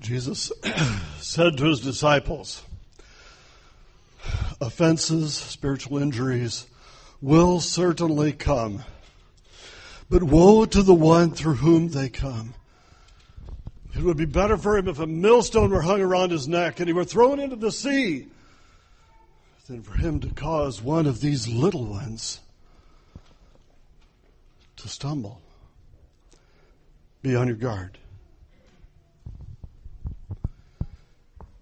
Jesus said to his disciples, offenses, spiritual injuries will certainly come, but woe to the one through whom they come. It would be better for him if a millstone were hung around his neck and he were thrown into the sea than for him to cause one of these little ones to stumble. Be on your guard.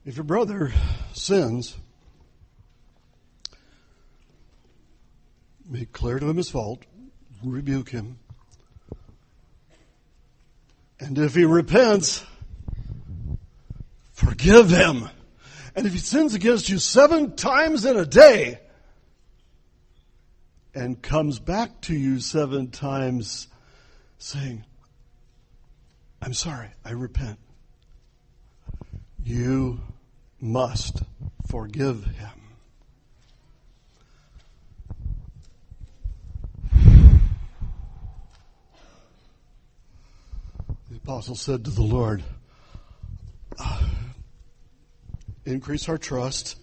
If your brother sins, make clear to him his fault, rebuke him. And if he repents, forgive him. And if he sins against you 7 times in a day and comes back to you 7 times saying, I'm sorry, I repent, you must forgive him. The apostle said to the Lord, increase our trust,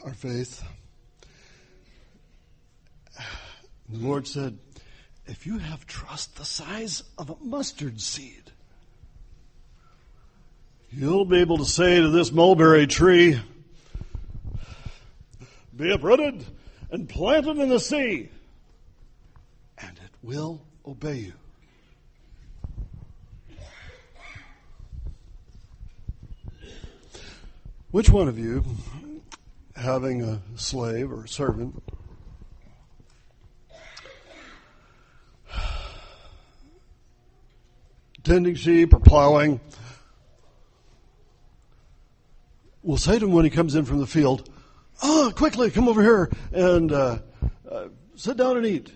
our faith. And the Lord said, if you have trust the size of a mustard seed, you'll be able to say to this mulberry tree, be uprooted and planted in the sea, and it will obey you. Which one of you, having a slave or a servant, tending sheep or plowing, will say to him when he comes in from the field, quickly, come over here and sit down and eat.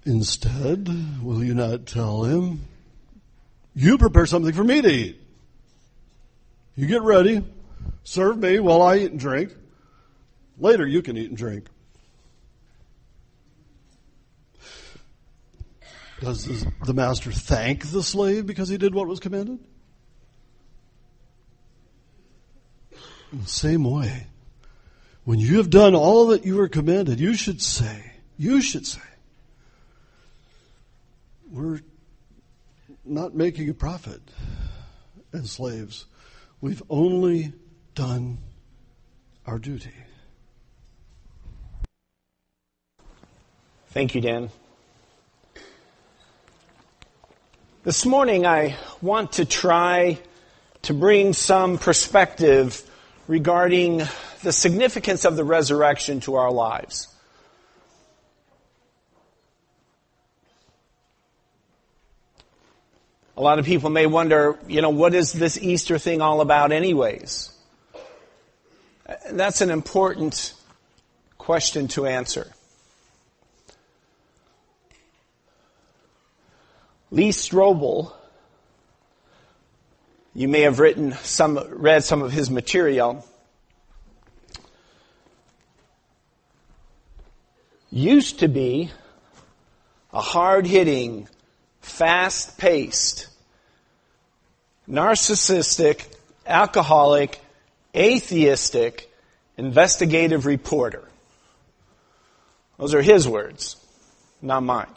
Instead, will you not tell him, you prepare something for me to eat. You get ready, serve me while I eat and drink. Later you can eat and drink. Does the master thank the slave because he did what was commanded? In the same way, when you have done all that you were commanded, you should say, we're not making a profit as slaves. We've only done our duty. Thank you, Dan. This morning I want to try to bring some perspective regarding the significance of the resurrection to our lives. A lot of people may wonder, what is this Easter thing all about anyways? That's an important question to answer. Lee Strobel, you may have read some of his material, used to be a hard-hitting, fast-paced, narcissistic, alcoholic, atheistic, investigative reporter. Those are his words, not mine.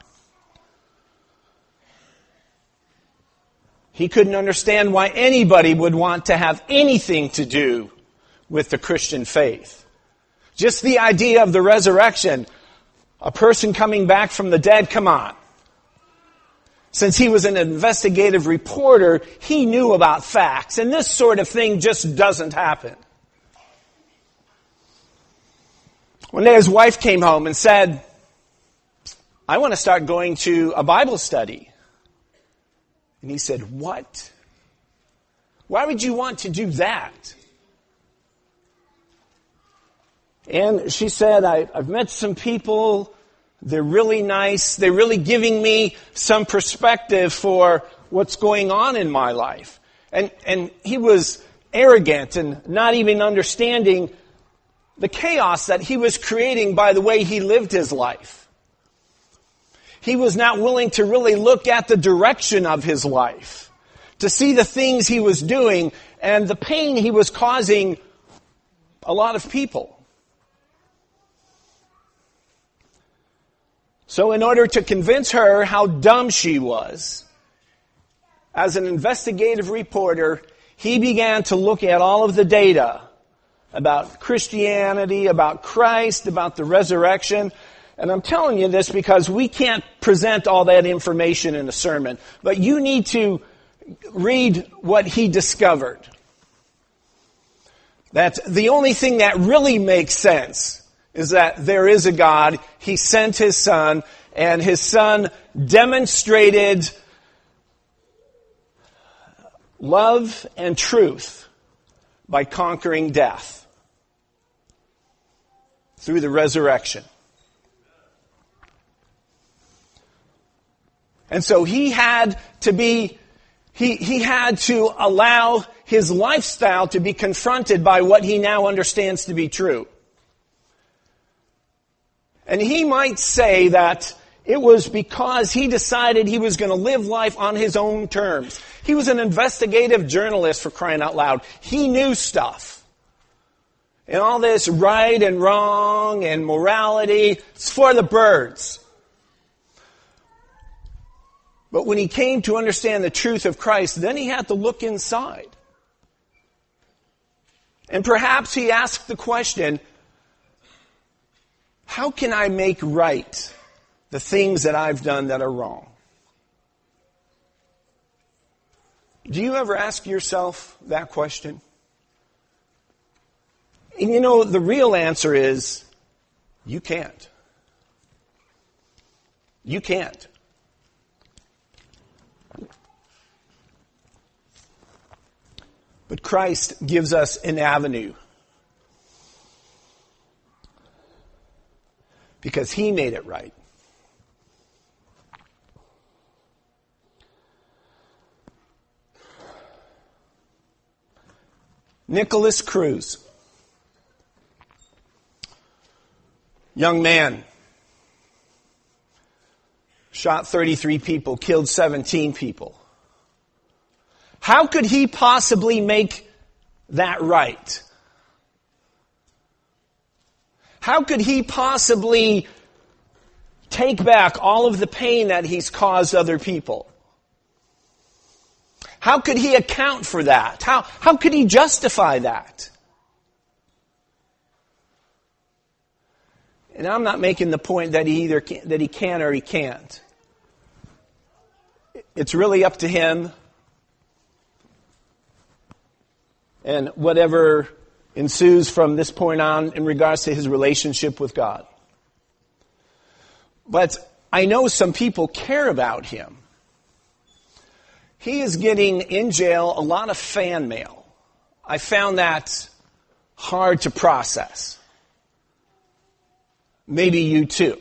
He couldn't understand why anybody would want to have anything to do with the Christian faith. Just the idea of the resurrection, a person coming back from the dead, come on. Since he was an investigative reporter, he knew about facts, and this sort of thing just doesn't happen. One day his wife came home and said, I want to start going to a Bible study. And he said, what? Why would you want to do that? And she said, I've met some people. They're really nice. They're really giving me some perspective for what's going on in my life. And he was arrogant and not even understanding the chaos that he was creating by the way he lived his life. He was not willing to really look at the direction of his life, to see the things he was doing and the pain he was causing a lot of people. So in order to convince her how dumb she was, as an investigative reporter, he began to look at all of the data about Christianity, about Christ, about the resurrection. And I'm telling you this because we can't present all that information in a sermon. But you need to read what he discovered. That the only thing that really makes sense is that there is a God. He sent his Son, and his Son demonstrated love and truth by conquering death through the resurrection. And so he had to allow his lifestyle to be confronted by what he now understands to be true. And he might say that it was because he decided he was going to live life on his own terms. He was an investigative journalist, for crying out loud. He knew stuff. And all this right and wrong and morality, it's for the birds. But when he came to understand the truth of Christ, then he had to look inside. And perhaps he asked the question, how can I make right the things that I've done that are wrong? Do you ever ask yourself that question? And you know, the real answer is, you can't. You can't. But Christ gives us an avenue. Because he made it right. Nicholas Cruz. Young man. Shot 33 people, killed 17 people. How could he possibly make that right? How could he possibly take back all of the pain that he's caused other people? How could he account for that? How could he justify that? And I'm not making the point that he can or he can't. It's really up to him. And whatever ensues from this point on in regards to his relationship with God. But I know some people care about him. He is getting in jail a lot of fan mail. I found that hard to process. Maybe you too.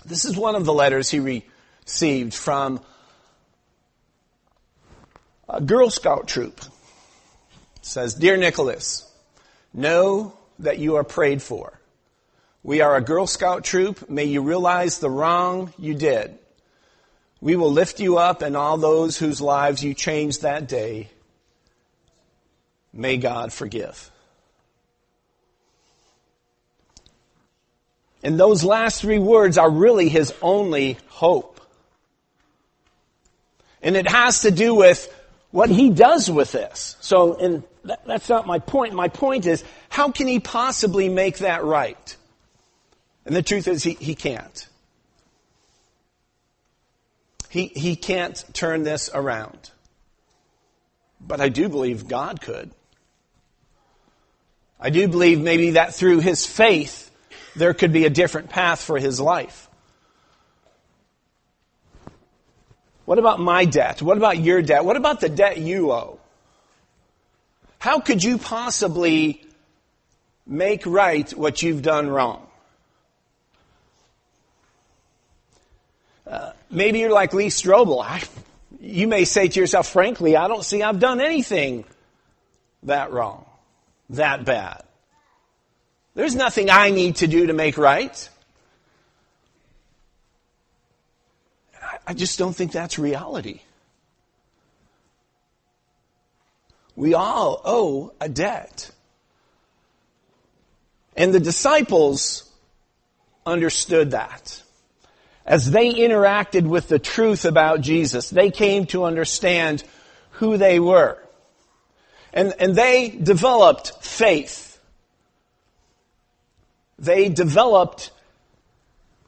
This is one of the letters he received from a Girl Scout troop. It says, "Dear Nicholas, know that you are prayed for. We are a Girl Scout troop. May you realize the wrong you did. We will lift you up and all those whose lives you changed that day. May God forgive." And those last three words are really his only hope. And it has to do with what he does with this. So, that's not my point. My point is, how can he possibly make that right? And the truth is, he can't. He can't turn this around. But I do believe God could. I do believe maybe that through his faith, there could be a different path for his life. What about my debt? What about your debt? What about the debt you owe? How could you possibly make right what you've done wrong? Maybe you're like Lee Strobel. You may say to yourself, frankly, I don't see I've done anything that wrong, that bad. There's nothing I need to do to make right. I just don't think that's reality. We all owe a debt. And the disciples understood that. As they interacted with the truth about Jesus, they came to understand who they were. And they developed faith. They developed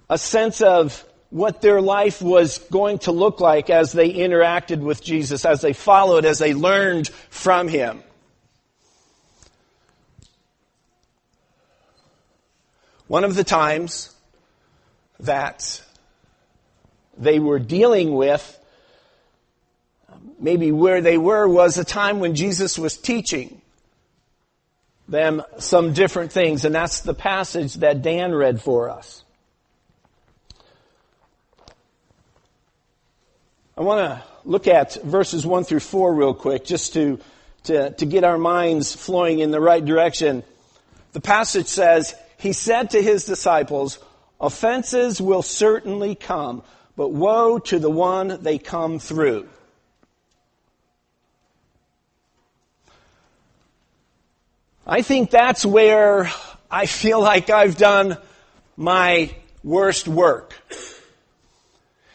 a sense of what their life was going to look like as they interacted with Jesus, as they followed, as they learned from Him. One of the times that they were dealing with, maybe where they were, was a time when Jesus was teaching them some different things, and that's the passage that Dan read for us. I want to look at verses 1 through 4 real quick, just to get our minds flowing in the right direction. The passage says, He said to His disciples, offenses will certainly come, but woe to the one they come through. I think that's where I feel like I've done my worst work.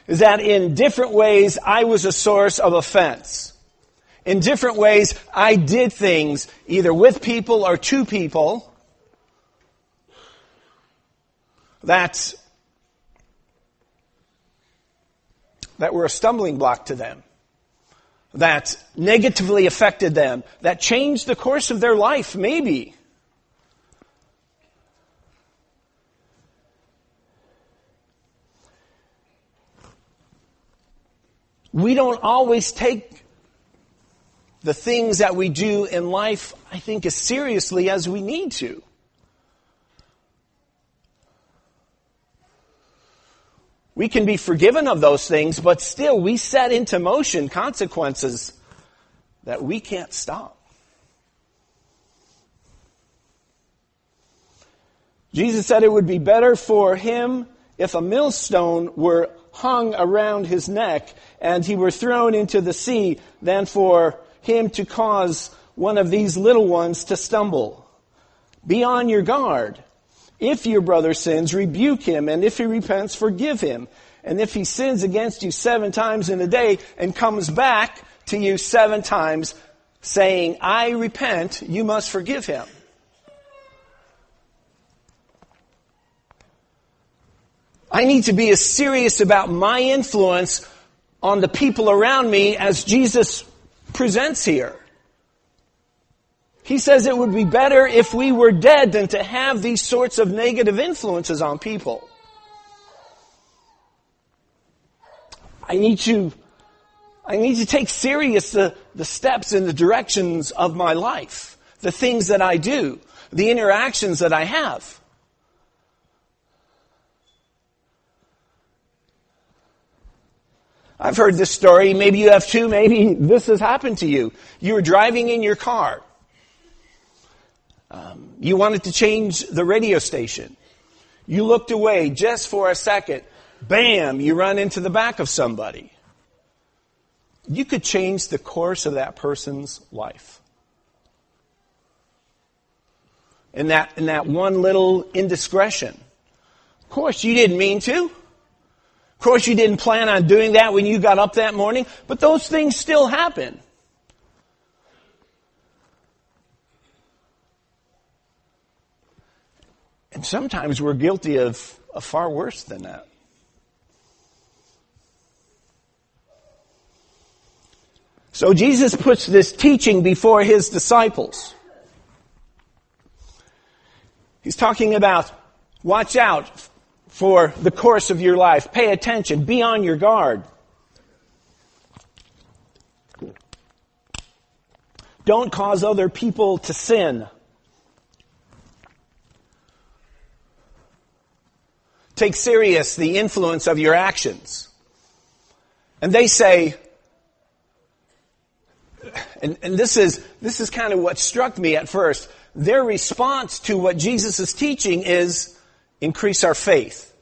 Is that in different ways I was a source of offense. In different ways I did things either with people or to people that were a stumbling block to them, that negatively affected them, that changed the course of their life, maybe. We don't always take the things that we do in life, I think, as seriously as we need to. We can be forgiven of those things, but still we set into motion consequences that we can't stop. Jesus said it would be better for him if a millstone were hung around his neck and he were thrown into the sea than for him to cause one of these little ones to stumble. Be on your guard. If your brother sins, rebuke him, and if he repents, forgive him. And if he sins against you 7 times in a day and comes back to you 7 times saying, I repent, you must forgive him. I need to be as serious about my influence on the people around me as Jesus presents here. He says it would be better if we were dead than to have these sorts of negative influences on people. I need to take serious the steps and the directions of my life, the things that I do, the interactions that I have. I've heard this story. Maybe you have too. Maybe this has happened to you. You were driving in your car. You wanted to change the radio station. You looked away just for a second. Bam! You run into the back of somebody. You could change the course of that person's life. In that one little indiscretion. Of course, you didn't mean to. Of course, you didn't plan on doing that when you got up that morning. But those things still happen. And sometimes we're guilty of far worse than that. So Jesus puts this teaching before his disciples. He's talking about watch out for the course of your life. Pay attention. Be on your guard. Don't cause other people to sin. Take serious the influence of your actions. And they say, and this is kind of what struck me at first, their response to what Jesus is teaching is increase our faith.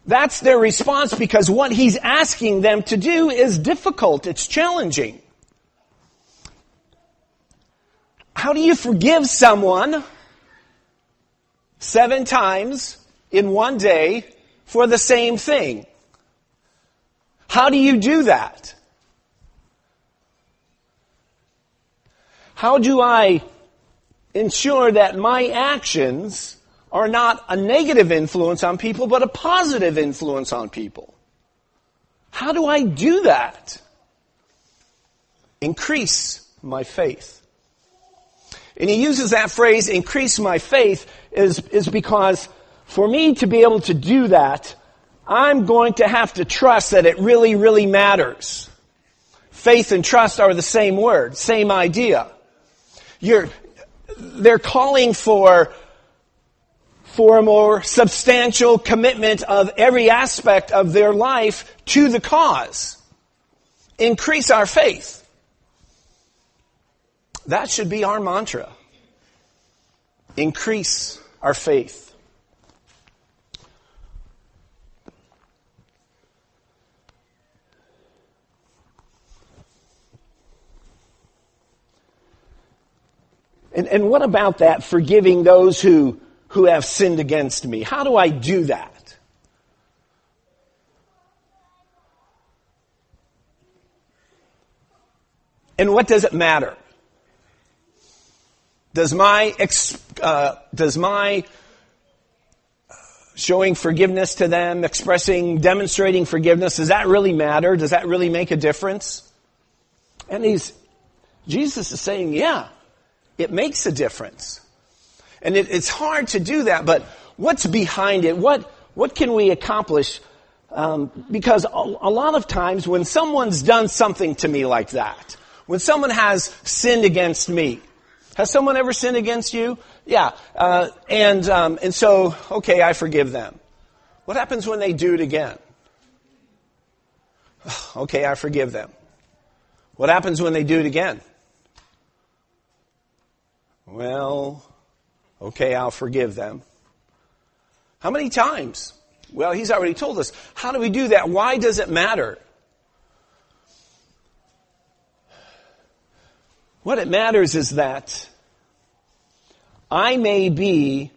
That's their response because what he's asking them to do is difficult. It's challenging. How do you forgive someone 7 times in one day for the same thing? How do you do that? How do I ensure that my actions are not a negative influence on people, but a positive influence on people? How do I do that? Increase my faith. And he uses that phrase, increase my faith, is because for me to be able to do that, I'm going to have to trust that it really, really matters. Faith and trust are the same word, same idea. They're calling for a more substantial commitment of every aspect of their life to the cause. Increase our faith. That should be our mantra. Increase our faith. And what about that, forgiving those who have sinned against me? How do I do that? And what does it matter? Does my showing forgiveness to them, demonstrating forgiveness, does that really matter? Does that really make a difference? And Jesus is saying, yeah, it makes a difference. And it's hard to do that, but what's behind it? What can we accomplish? Because a lot of times when someone's done something to me like that, when someone has sinned against me, has someone ever sinned against you? Yeah. And so, okay, I forgive them. What happens when they do it again? Okay, I forgive them. What happens when they do it again? Well, okay, I'll forgive them. How many times? Well, he's already told us. How do we do that? Why does it matter? What it matters is that I may be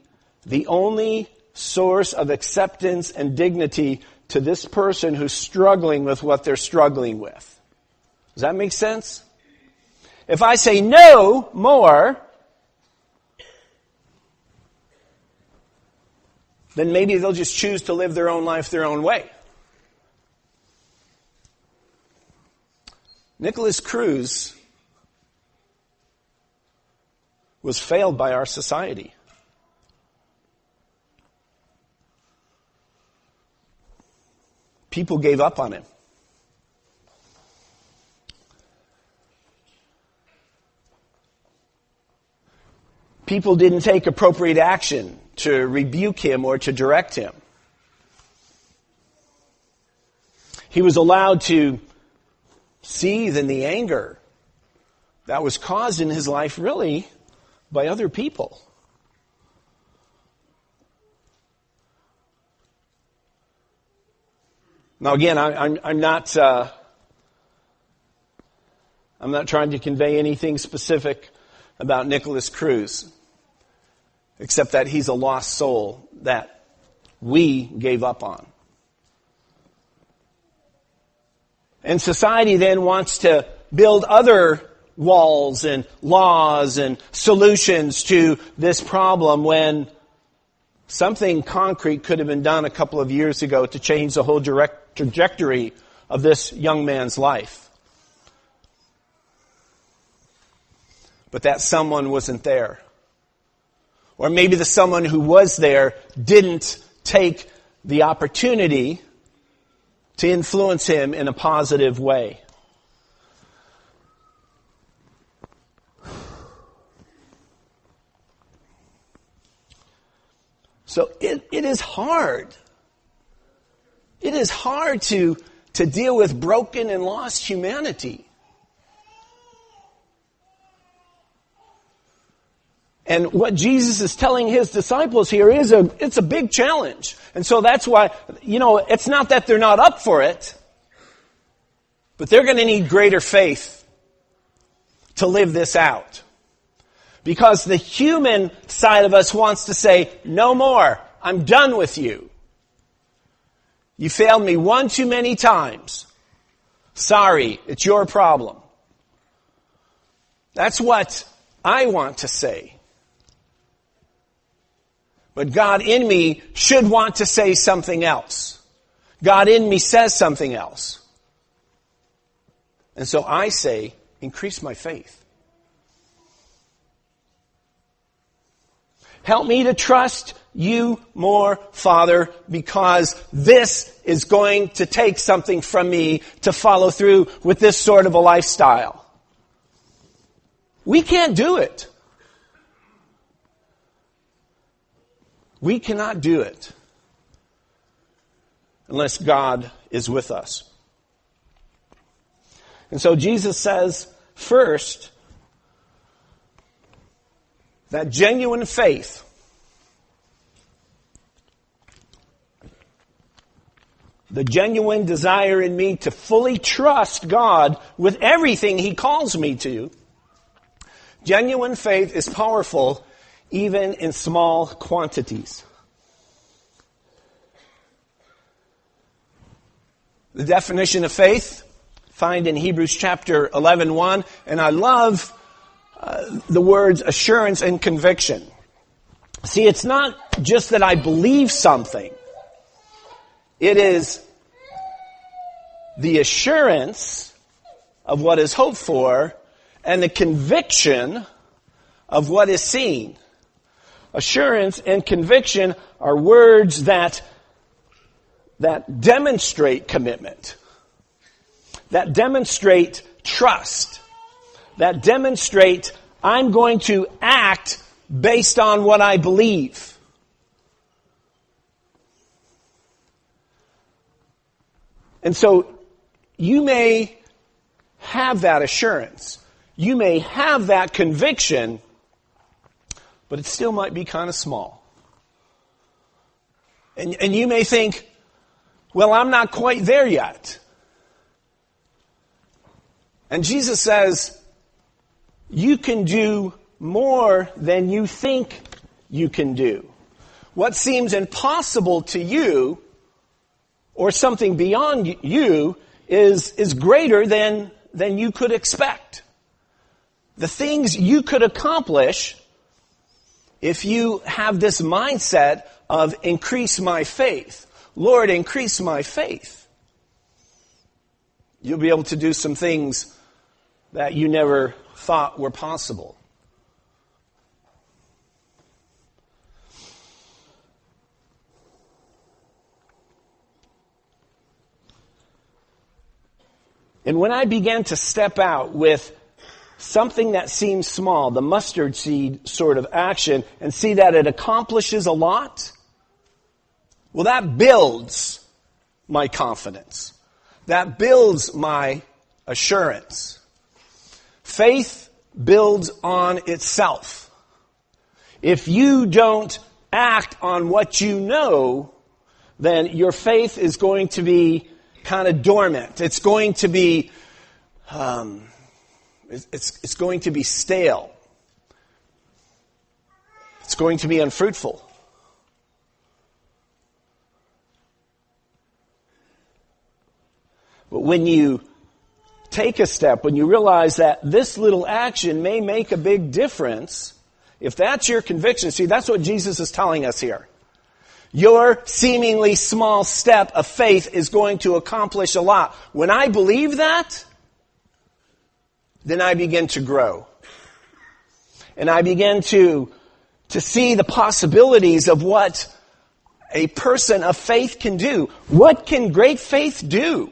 the only source of acceptance and dignity to this person who's struggling with what they're struggling with. Does that make sense? If I say no more, then maybe they'll just choose to live their own life their own way. Nicholas Cruz was failed by our society. People gave up on him. People didn't take appropriate action to rebuke him or to direct him. He was allowed to seethe in the anger that was caused in his life, really, by other people. Now, again, I'm not trying to convey anything specific about Nicholas Cruz, except that he's a lost soul that we gave up on. And society then wants to build other walls and laws and solutions to this problem when something concrete could have been done a couple of years ago to change the whole trajectory of this young man's life. But that someone wasn't there. Or maybe the someone who was there didn't take the opportunity to influence him in a positive way. So it is hard. It is hard to deal with broken and lost humanity. And what Jesus is telling his disciples here it's a big challenge. And so that's why, it's not that they're not up for it, but they're going to need greater faith to live this out. Because the human side of us wants to say, no more, I'm done with you. You failed me one too many times. Sorry, it's your problem. That's what I want to say. But God in me should want to say something else. God in me says something else. And so I say, increase my faith. Help me to trust you more, Father, because this is going to take something from me to follow through with this sort of a lifestyle. We can't do it. We cannot do it unless God is with us. And so Jesus says, first, that genuine faith the genuine desire in me to fully trust God with everything He calls me to. Genuine faith is powerful even in small quantities. The definition of faith, find in Hebrews chapter 11:1, and I love the words assurance and conviction. See, it's not just that I believe something. It is the assurance of what is hoped for and the conviction of what is seen. Assurance and conviction are words that demonstrate commitment, that demonstrate trust, that demonstrate I'm going to act based on what I believe. And so you may have that assurance. You may have that conviction, but it still might be kind of small. And you may think, well, I'm not quite there yet. And Jesus says, you can do more than you think you can do. What seems impossible to you, or something beyond you, is greater than you could expect. The things you could accomplish if you have this mindset of increase my faith. Lord, increase my faith. You'll be able to do some things that you never thought were possible. And when I began to step out with something that seems small, the mustard seed sort of action, and see that it accomplishes a lot, well, that builds my confidence. That builds my assurance. Faith builds on itself. If you don't act on what you know, then your faith is going to be kind of dormant. It's going to be, it's going to be stale. It's going to be unfruitful. But when you take a step, when you realize that this little action may make a big difference, if that's your conviction, see, that's what Jesus is telling us here. Your seemingly small step of faith is going to accomplish a lot. When I believe that, then I begin to grow. And I begin to see the possibilities of what a person of faith can do. What can great faith do?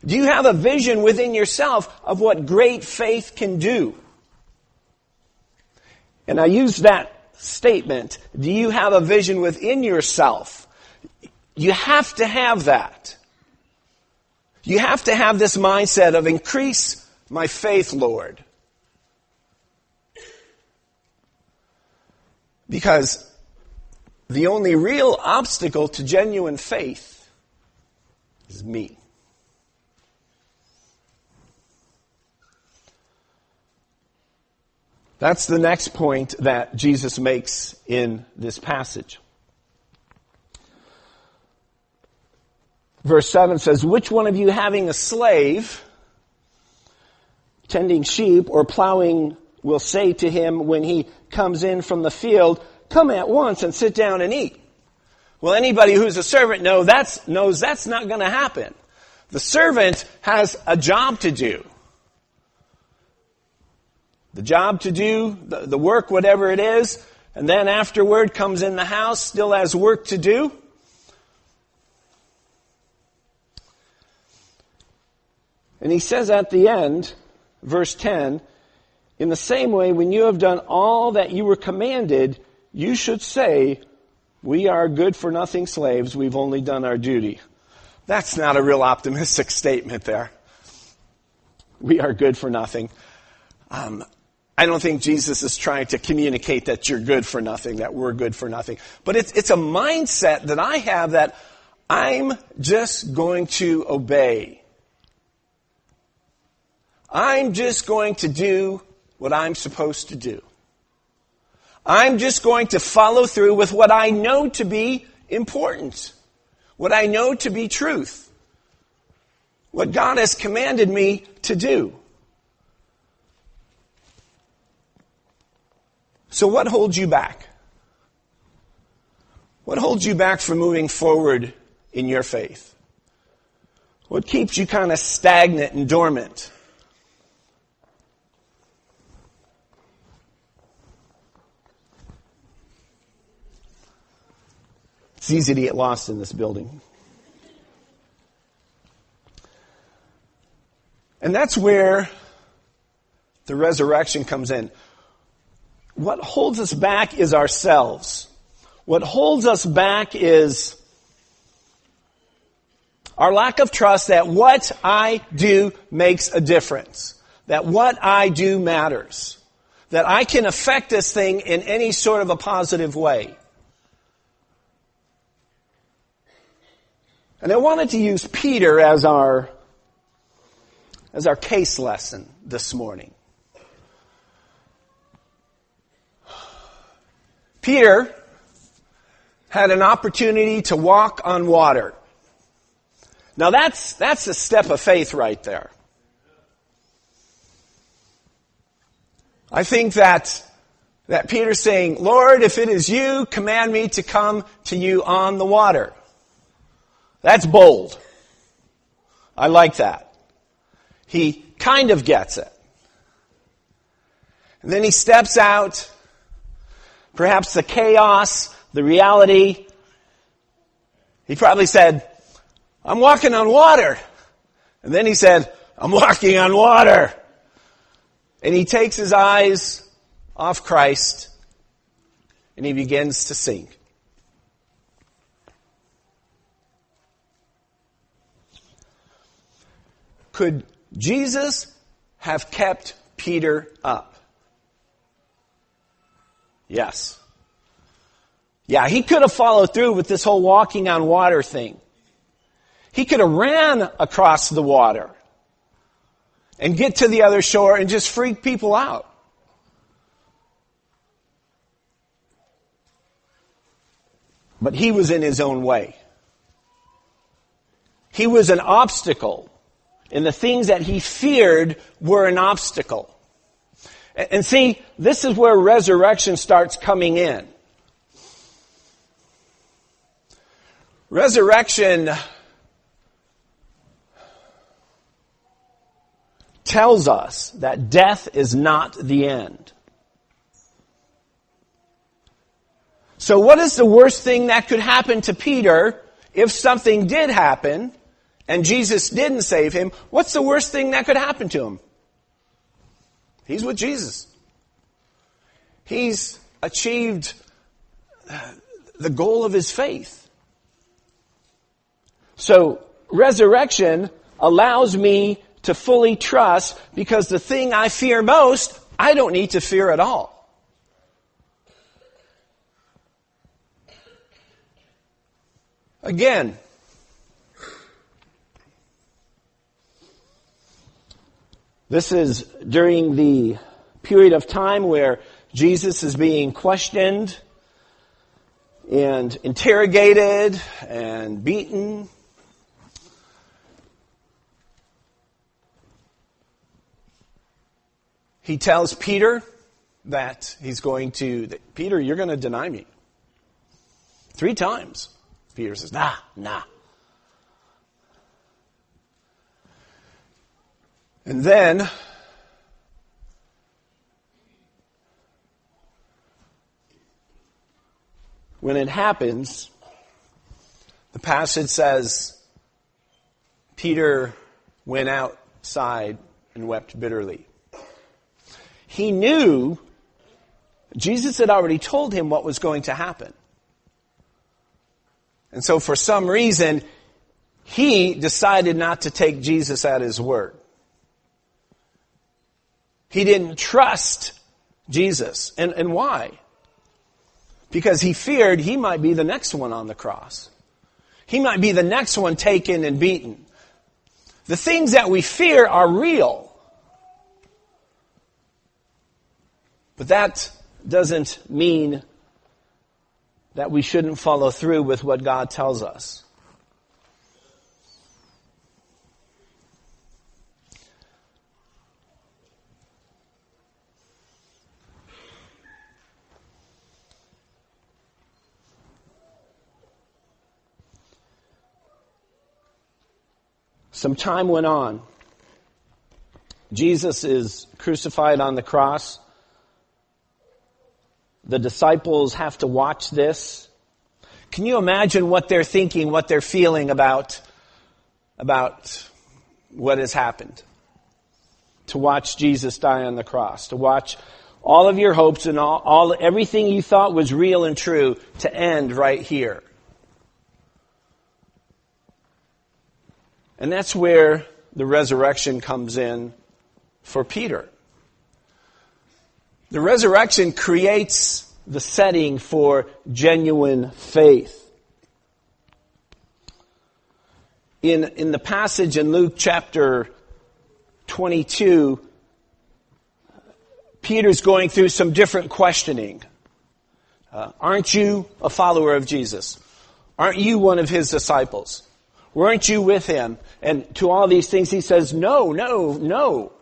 Do you have a vision within yourself of what great faith can do? And I use that statement. Do you have a vision within yourself? You have to have that. You have to have this mindset of increase my faith, Lord. Because the only real obstacle to genuine faith is me. That's the next point that Jesus makes in this passage. Verse 7 says, which one of you having a slave, tending sheep or plowing, will say to him when he comes in from the field, come at once and sit down and eat? Well, anybody who's a servant knows that's not going to happen. The servant has a job to do. The job to do, the work, whatever it is, and then afterward comes in the house, still has work to do. And he says at the end, verse 10, in the same way, when you have done all that you were commanded, you should say, we are good-for-nothing slaves, we've only done our duty. That's not a real optimistic statement there. We are good for nothing. I don't think Jesus is trying to communicate that you're good for nothing, that we're good for nothing. But it's a mindset that I have that I'm just going to obey. I'm just going to do what I'm supposed to do. I'm just going to follow through with what I know to be important, what I know to be truth, what God has commanded me to do. So what holds you back? What holds you back from moving forward in your faith? What keeps you kind of stagnant and dormant? It's easy to get lost in this building. And that's where the resurrection comes in. What holds us back is ourselves. What holds us back is our lack of trust that what I do makes a difference. That what I do matters. That I can affect this thing in any sort of a positive way. And I wanted to use Peter as our case lesson this morning. Peter had an opportunity to walk on water. Now that's a step of faith right there. I think that Peter's saying, Lord, if it is you, command me to come to you on the water. That's bold. I like that. He kind of gets it. And then he steps out. Perhaps the chaos, the reality. He probably said, I'm walking on water. And then he said, I'm walking on water. And he takes his eyes off Christ and he begins to sink. Could Jesus have kept Peter up? Yes. Yeah, he could have followed through with this whole walking on water thing. He could have ran across the water and get to the other shore and just freak people out. But he was in his own way. He was an obstacle, and the things that he feared were an obstacle. And see, this is where resurrection starts coming in. Resurrection tells us that death is not the end. So what is the worst thing that could happen to Peter if something did happen and Jesus didn't save him? What's the worst thing that could happen to him? He's with Jesus. He's achieved the goal of his faith. So resurrection allows me to fully trust because the thing I fear most, I don't need to fear at all. Again, this is during the period of time where Jesus is being questioned and interrogated and beaten. He tells Peter that Peter, you're going to deny me 3 times. Peter says, nah. And then, when it happens, the passage says, Peter went outside and wept bitterly. He knew Jesus had already told him what was going to happen. And so for some reason, he decided not to take Jesus at his word. He didn't trust Jesus. And why? Because he feared he might be the next one on the cross. He might be the next one taken and beaten. The things that we fear are real. But that doesn't mean that we shouldn't follow through with what God tells us. Some time went on. Jesus is crucified on the cross. The disciples have to watch this. Can you imagine what they're thinking, what they're feeling about what has happened? To watch Jesus die on the cross, to watch all of your hopes and everything you thought was real and true to end right here. And that's where the resurrection comes in for Peter. The resurrection creates the setting for genuine faith. In the passage in Luke chapter 22, Peter's going through some different questioning. Aren't you a follower of Jesus? Aren't you one of his disciples? Weren't you with him? And to all these things he says, no.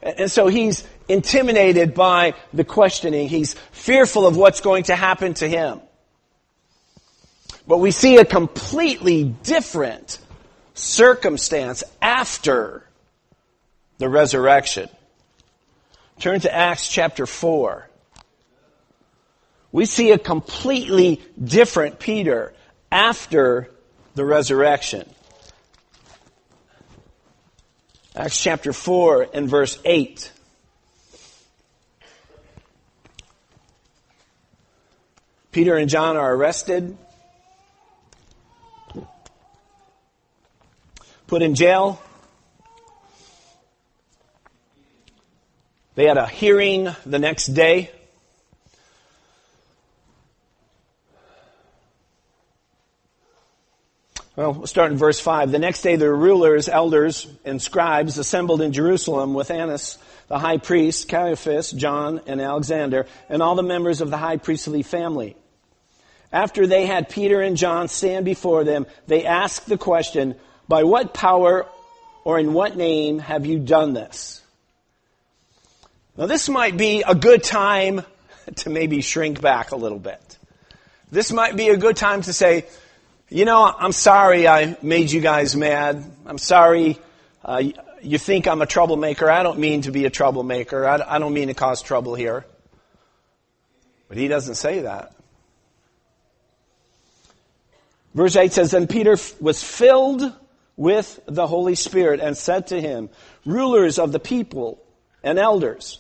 And so he's intimidated by the questioning. He's fearful of what's going to happen to him. But we see a completely different circumstance after the resurrection. Turn to Acts chapter 4. We see a completely different Peter after the resurrection. Acts chapter 4 and verse 8. Peter and John are arrested, put in jail. They had a hearing the next day. Well, we'll start in verse 5. The next day the rulers, elders, and scribes assembled in Jerusalem with Annas, the high priest, Caiaphas, John, and Alexander, and all the members of the high priestly family. After they had Peter and John stand before them, they asked the question, by what power or in what name have you done this? Now this might be a good time to maybe shrink back a little bit. This might be a good time to say, I'm sorry I made you guys mad. I'm sorry you think I'm a troublemaker. I don't mean to be a troublemaker. I don't mean to cause trouble here. But he doesn't say that. Verse 8 says, Then Peter was filled with the Holy Spirit and said to him, rulers of the people and elders,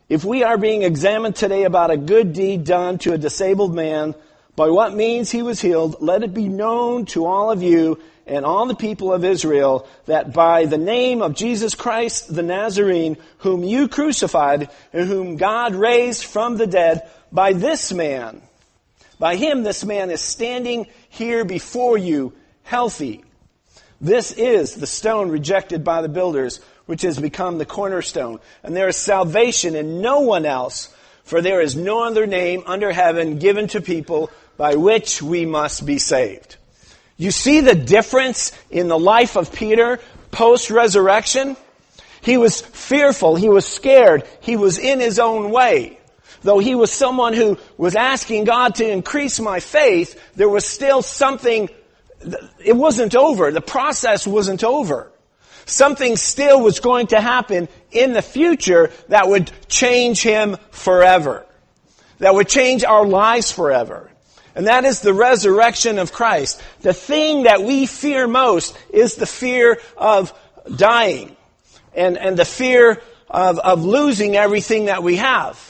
if we are being examined today about a good deed done to a disabled man, by what means he was healed, let it be known to all of you and all the people of Israel that by the name of Jesus Christ the Nazarene, whom you crucified and whom God raised from the dead, by this man By him this man is standing here before you, healthy. This is the stone rejected by the builders, which has become the cornerstone. And there is salvation in no one else, for there is no other name under heaven given to people by which we must be saved. You see the difference in the life of Peter post-resurrection? He was fearful, he was scared, he was in his own way. Though he was someone who was asking God to increase my faith, there was still something, it wasn't over. The process wasn't over. Something still was going to happen in the future that would change him forever. That would change our lives forever. And that is the resurrection of Christ. The thing that we fear most is the fear of dying. And the fear of losing everything that we have.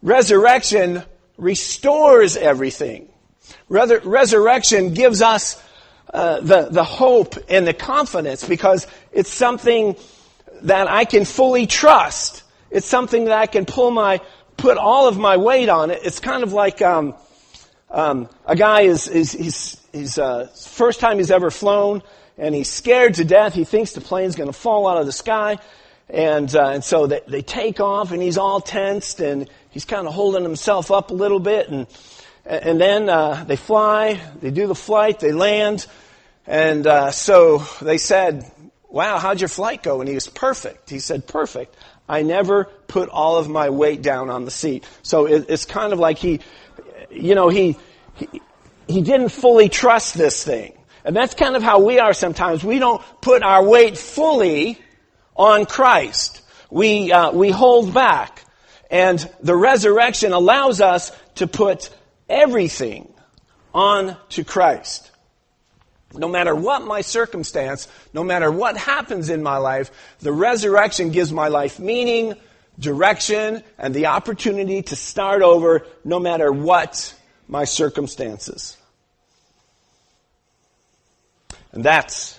Resurrection restores everything. Resurrection gives us the hope and the confidence because it's something that I can fully trust. It's something that I can put all of my weight on it. It's kind of like a guy is first time he's ever flown, and he's scared to death. He thinks the plane's going to fall out of the sky, and so they take off, and he's all tensed, and he's kind of holding himself up a little bit, and then they fly. They do the flight. They land, and so they said, "Wow, how'd your flight go?" And he was perfect. He said, "Perfect. I never put all of my weight down on the seat." So it's kind of like he didn't fully trust this thing. And that's kind of how we are sometimes. We don't put our weight fully on Christ. We hold back. And the resurrection allows us to put everything on to Christ. No matter what my circumstance, no matter what happens in my life, the resurrection gives my life meaning, direction, and the opportunity to start over no matter what my circumstances. And that's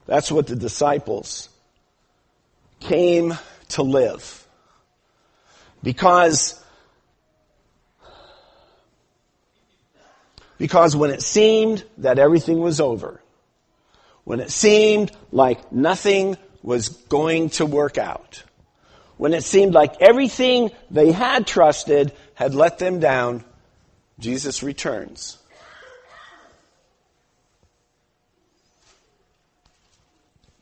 what the disciples came to live. Because when it seemed that everything was over, when it seemed like nothing was going to work out, when it seemed like everything they had trusted had let them down, Jesus returns.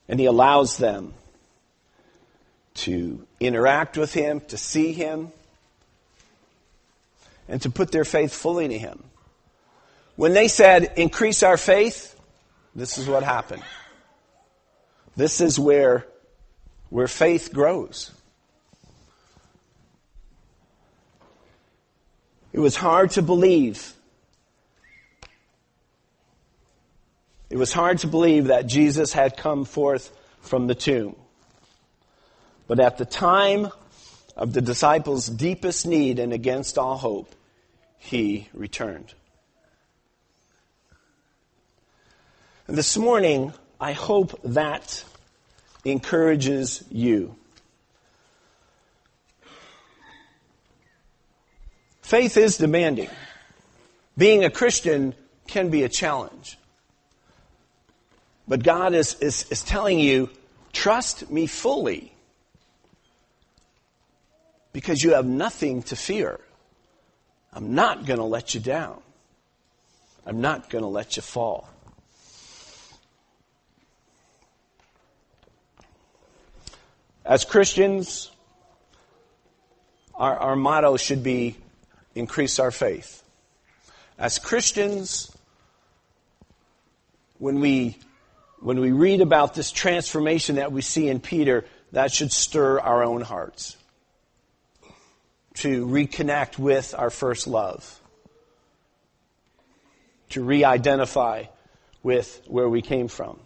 And he allows them to interact with him, to see him, and to put their faith fully in him. When they said, "Increase our faith," this is what happened. This is where faith grows. It was hard to believe. It was hard to believe that Jesus had come forth from the tomb. But at the time of the disciples' deepest need and against all hope, he returned. And this morning, I hope that encourages you. Faith is demanding. Being a Christian can be a challenge. But God is telling you, trust me fully. Because you have nothing to fear. I'm not going to let you down. I'm not going to let you fall. As Christians, our motto should be increase our faith. As Christians, when we read about this transformation that we see in Peter, that should stir our own hearts to reconnect with our first love, to re-identify with where we came from.